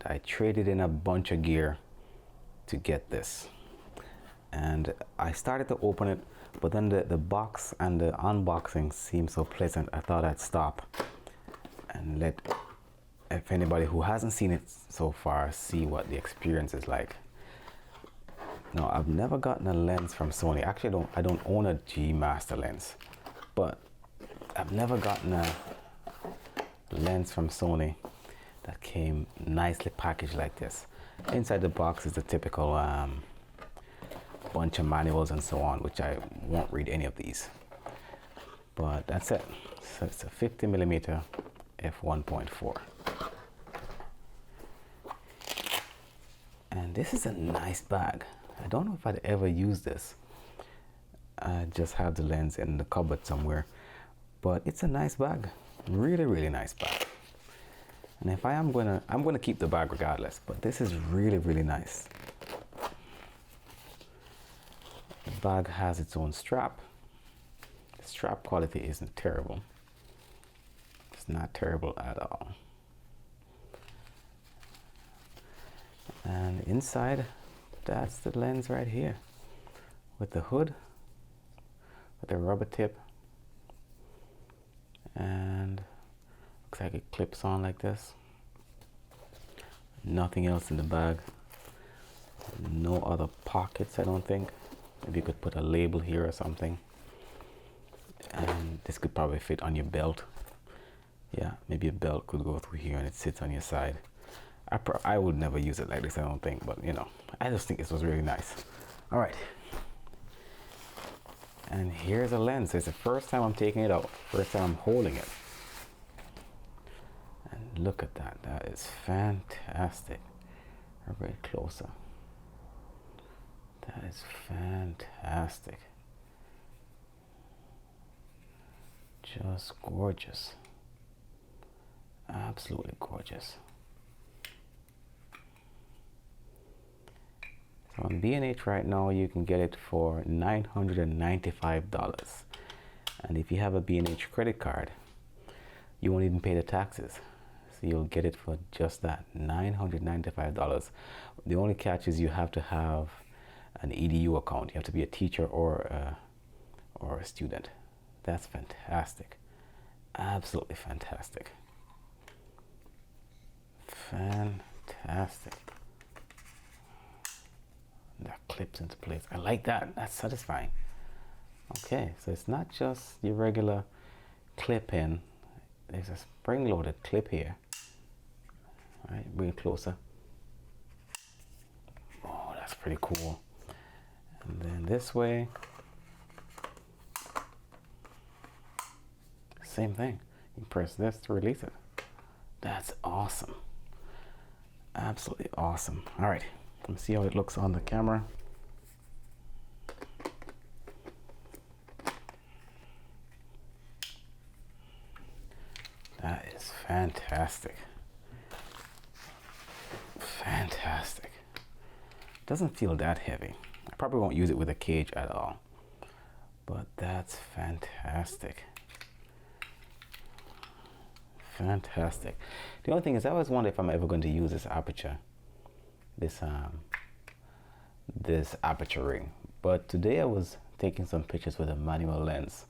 I traded in a bunch of gear to get this. And I started to open it, but then the box and the unboxing seemed so pleasant, I thought I'd stop and let, if anybody who hasn't seen it so far, see what the experience is like. Now, I've never gotten a lens from Sony. Actually, I don't own a G Master lens, but I've never gotten a lens from Sony that came nicely packaged like this. Inside the box is the typical bunch of manuals and so on, which I won't read any of these, but that's it. So it's a 50mm f1.4, and this is a nice bag. I don't know if I'd ever use this. I just have the lens in the cupboard somewhere, but it's a nice bag, really nice bag. And if I'm gonna keep the bag regardless, but this is really nice. The bag has its own strap. The strap quality isn't terrible. It's not terrible at all. And inside, that's the lens right here, with the hood, with the rubber tip, and looks like it clips on like this. Nothing else in the bag. No other pockets, I don't think. Maybe you could put a label here or something. And this could probably fit on your belt. Yeah, maybe a belt could go through here and it sits on your side. I would never use it like this, I don't think, but you know, I just think this was really nice. All right. And here's a lens. It's the first time I'm taking it out, first time I'm holding it. And look at that, that is fantastic. I'll bring it closer. That is fantastic. Just gorgeous. Absolutely gorgeous. So on B&H right now, you can get it for $995. And if you have a B&H credit card, you won't even pay the taxes. So you'll get it for just that, $995. The only catch is you have to have an EDU account. You have to be a teacher or a student. That's fantastic. Absolutely fantastic. Fantastic. That clips into place. I like that. That's satisfying. Okay, so it's not just your regular clip in. There's a spring-loaded clip here. All right, bring it closer. Oh, that's pretty cool. And then this way, same thing. You press this to release it. That's awesome. Absolutely awesome. All right, let's see how it looks on the camera. That is fantastic. Fantastic. Doesn't feel that heavy. I probably won't use it with a cage at all, but that's fantastic. Fantastic. The only thing is, I always wonder if I'm ever going to use this aperture, this aperture ring. But today I was taking some pictures with a manual lens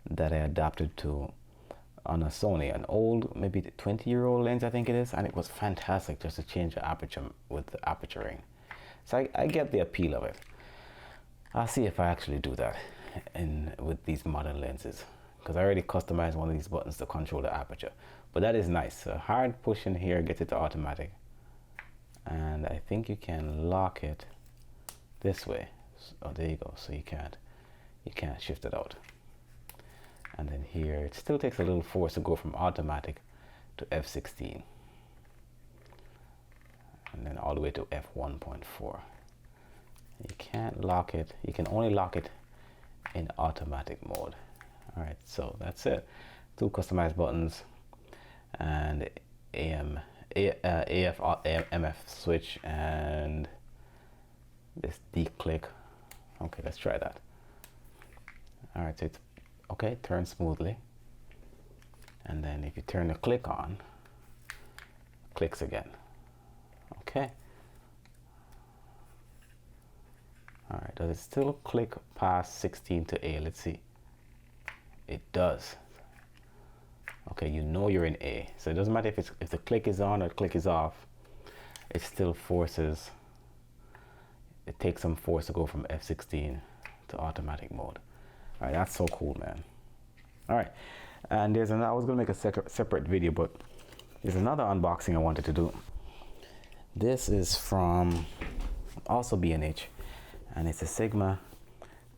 that I adapted to on a Sony, an old, maybe 20-year-old lens, I think it is, and it was fantastic just to change the aperture with the aperture ring. So I get the appeal of it. I'll see if I actually do that with these modern lenses, because I already customized one of these buttons to control the aperture. But that is nice. A hard push in here gets it to automatic, and I think you can lock it this way. Oh, there you go. So you can't shift it out. And then here it still takes a little force to go from automatic to f16, and then all the way to f1.4. You can't lock it. You can only lock it in automatic mode. All right, so that's it. 2 customized buttons and AF MF switch and this D-click. Okay, let's try that. All right, so it's okay, turn smoothly, and then if you turn the click on, clicks again. Okay. All right, does it still click past 16 to A? Let's see. It does. Okay, you know you're in A. So it doesn't matter if the click is on or the click is off, it still forces, it takes some force to go from F16 to automatic mode. All right, that's so cool, man. All right, and there's I was gonna make a separate video, but there's another unboxing I wanted to do. This is from also B&H, and it's a Sigma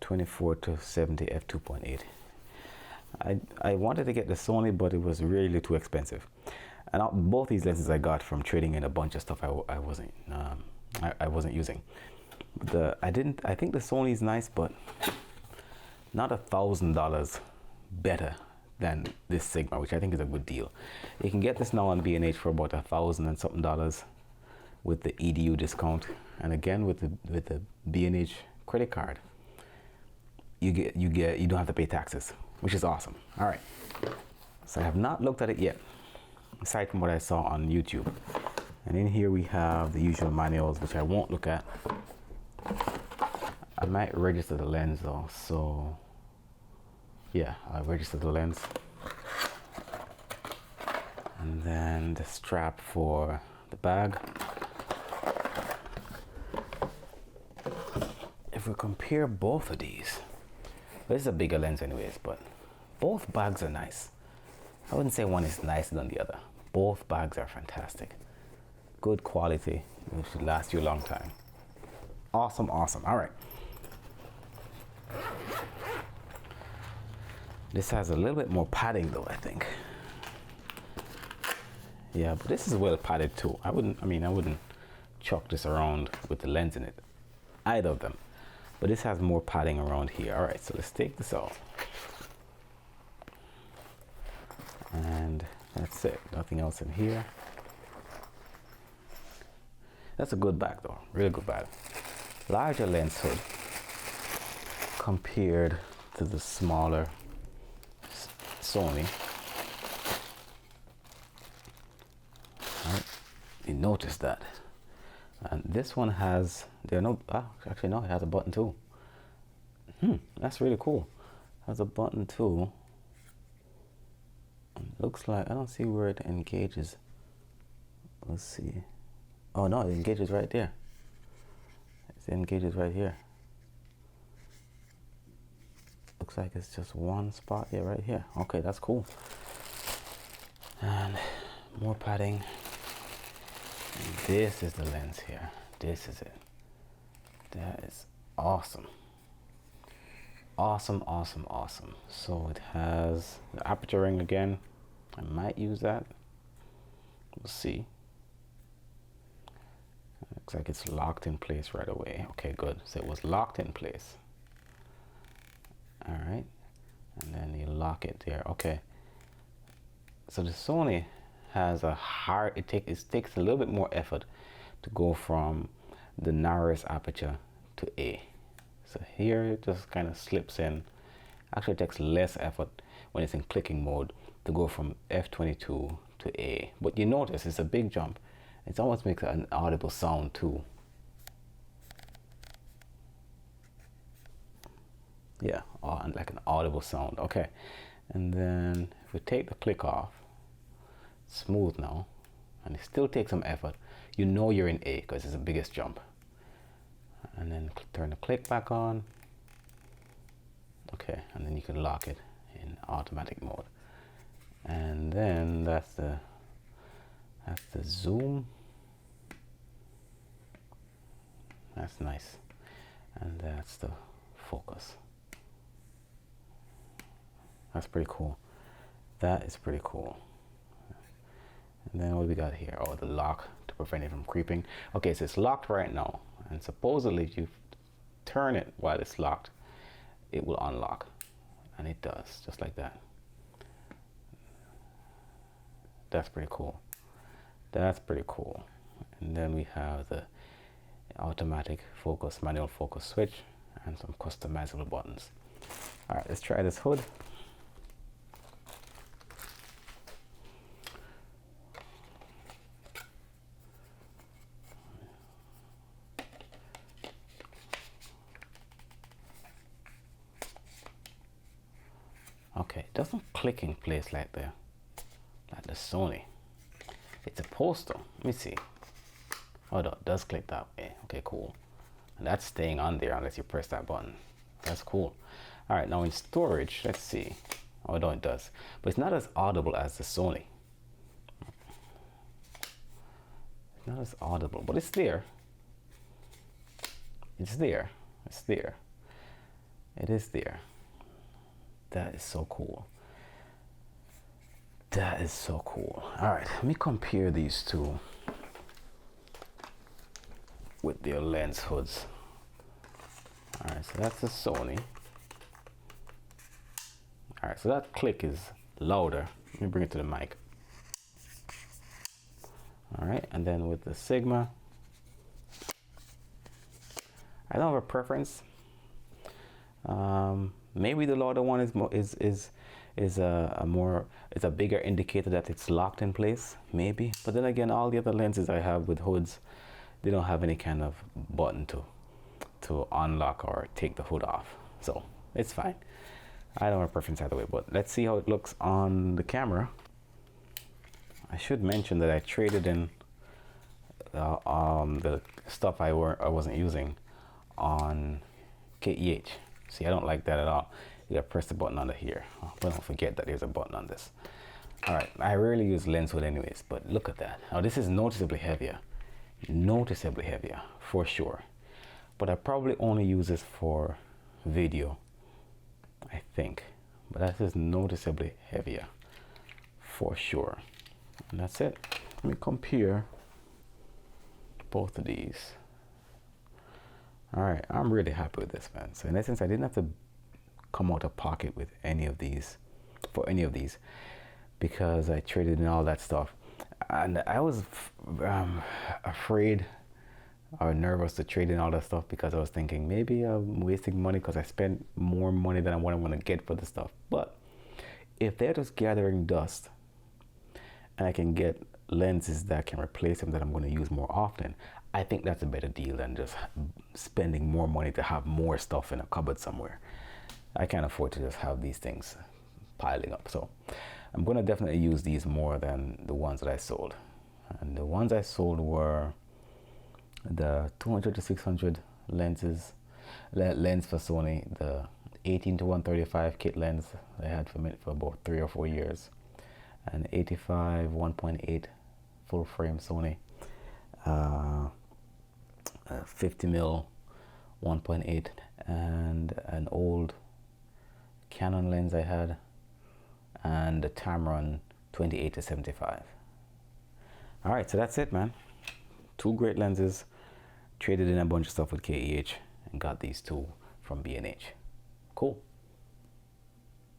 24 to 70 f2.8. I wanted to get the Sony, but it was really too expensive. And both these lenses I got from trading in a bunch of stuff I wasn't using. I think the Sony is nice, but not $1,000 better than this Sigma, which I think is a good deal. You can get this now on B&H for about $1,000 and something with the EDU discount, and again with the B&H credit card, you don't have to pay taxes, which is awesome. All right, so I have not looked at it yet, aside from what I saw on YouTube. And in here we have the usual manuals, which I won't look at. I might register the lens though, so yeah, I'll register the lens. And then the strap for the bag. If we compare both of these, this is a bigger lens anyways, but both bags are nice. I wouldn't say one is nicer than the other. Both bags are fantastic. Good quality, it should last you a long time. Awesome, awesome. All right. This has a little bit more padding though, I think. Yeah, but this is well padded too. I wouldn't chuck this around with the lens in it, either of them. But this has more padding around here. All right, so let's take this off. And that's it, nothing else in here. That's a good bag though, really good bag. Larger lens hood compared to the smaller Sony. All right, you notice that. And this one has, actually no, it has a button too. That's really cool. It has a button too. Looks like, I don't see where it engages. Let's see. Oh no, it engages right there. It engages right here. Looks like it's just one spot, yeah, right here. Okay, that's cool. And more padding. And this is the lens here. This is it. That is awesome. Awesome, awesome, awesome. So it has the aperture ring again. I might use that. We'll see. Looks like it's locked in place right away. Okay, good. So it was locked in place. All right. And then you lock it there. Okay. So the Sony has a hard, it takes a little bit more effort to go from the narrowest aperture to A. So here it just kind of slips in. Actually, it takes less effort when it's in clicking mode to go from f22 to A. But you notice it's a big jump. It almost makes an audible sound too. Yeah, like an audible sound. Okay, and then if we take the click off, smooth now, and it still takes some effort. You know you're in A because it's the biggest jump. And then turn the click back on. Okay, and then you can lock it in automatic mode. And then that's the zoom. That's nice. And that's the focus. That's pretty cool. That is pretty cool. And then what we got here? Oh, the lock to prevent it from creeping. Okay, so it's locked right now. And supposedly if you turn it while it's locked, it will unlock. And it does, just like that. That's pretty cool. That's pretty cool. And then we have the automatic focus, manual focus switch, and some customizable buttons. All right, let's try this hood. Okay, it doesn't click in place like the Sony. It's supposed to. Let me see. Oh no, it does click that way. Okay, cool. And that's staying on there unless you press that button. That's cool. All right, now in storage, let's see. Oh no, it does. But it's not as audible as the Sony. It's not as audible, but it's there. It's there. It's there. It is there. That is so cool. That is so cool. All right, let me compare these two with their lens hoods. All right, so that's the Sony. All right, so that click is louder. Let me bring it to the mic. All right, and then with the Sigma, I don't have a preference. Maybe the louder one is a bigger indicator that it's locked in place. Maybe, but then again, all the other lenses I have with hoods, they don't have any kind of button to unlock or take the hood off, so it's fine. I don't have a preference either way, but let's see how it looks on the camera. I should mention that I traded in the stuff I wasn't using on KEH. See, I don't like that at all. You gotta press the button under here. Oh, but don't forget that there's a button on this. All right, I rarely use lens hood anyways, but look at that. Now this is noticeably heavier for sure. But I probably only use this for video, I think. But that is noticeably heavier for sure. And that's it. Let me compare both of these. All right, I'm really happy with this, man. So in essence, I didn't have to come out of pocket with any of these, because I traded in all that stuff. And I was afraid or nervous to trade in all that stuff because I was thinking maybe I'm wasting money because I spent more money than what I'm gonna get for the stuff. But if they're just gathering dust and I can get lenses that can replace them that I'm gonna use more often, I think that's a better deal than just spending more money to have more stuff in a cupboard somewhere. I can't afford to just have these things piling up. So I'm gonna definitely use these more than the ones that I sold. And the ones I sold were the 200 to 600 lens for Sony, the 18 to 135 kit lens I had for about 3 or 4 years, and 85 1.8 full frame Sony, 50mm 1.8, and an old Canon lens I had, and the Tamron 28 to 75. All right, so that's it, man. 2 great lenses, traded in a bunch of stuff with KEH, and got these 2 from B&H. Cool.